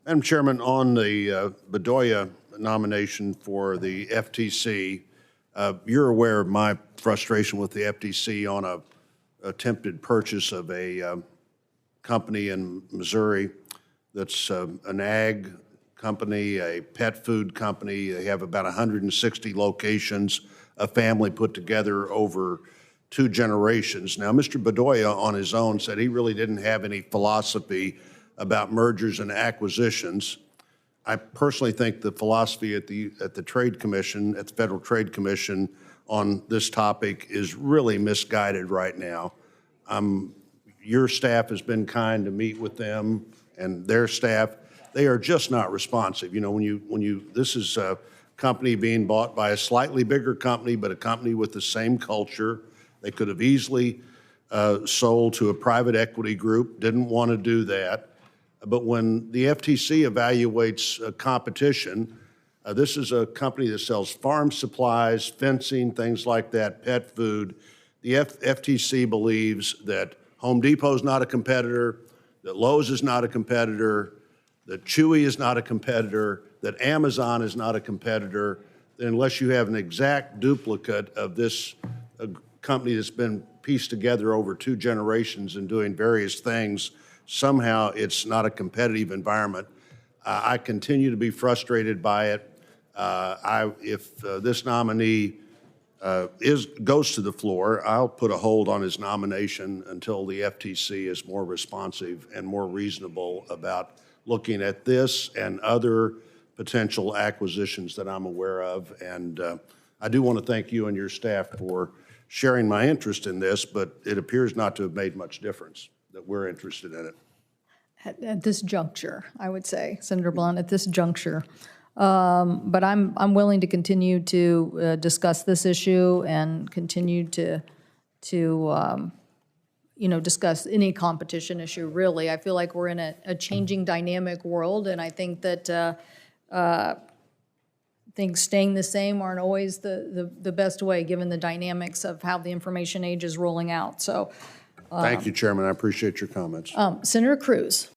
Madam Chairman, on the Bedoya nomination for the FTC, you're aware of my frustration with the FTC on a attempted purchase of a company in Missouri that's an ag company, a pet food company. They have about 160 locations, a family put together over 2 generations. Now, Mr. Bedoya on his own said he really didn't have any philosophy about mergers and acquisitions. I personally think the philosophy at the Trade Commission, at the Federal Trade Commission on this topic is really misguided right now. Your staff has been kind to meet with them and their staff. They are just not responsive. You know, this is a company being bought by a slightly bigger company, but a company with the same culture. They could have easily sold to a private equity group, didn't want to do that. But when the FTC evaluates competition, this is a company that sells farm supplies, fencing, things like that, pet food. The FTC believes that Home Depot is not a competitor, that Lowe's is not a competitor, that Chewy is not a competitor, that Amazon is not a competitor, unless you have an exact duplicate of this company that's been pieced together over 2 generations and doing various things. Somehow it's not a competitive environment. I continue to be frustrated by it. If this nominee goes to the floor, I'll put a hold on his nomination until the FTC is more responsive and more reasonable about looking at this and other potential acquisitions that I'm aware of. And I do want to thank you and your staff for sharing my interest in this, but it appears not to have made much difference that we're interested in it. At this juncture, I would say, Senator Blunt, at this juncture. But I'm willing to continue to discuss this issue and continue to discuss any competition issue, really. I feel like we're in a changing dynamic world, and I think that things staying the same aren't always the best way, given the dynamics of how the information age is rolling out. So, thank you, Chairman. I appreciate your comments. Senator Cruz.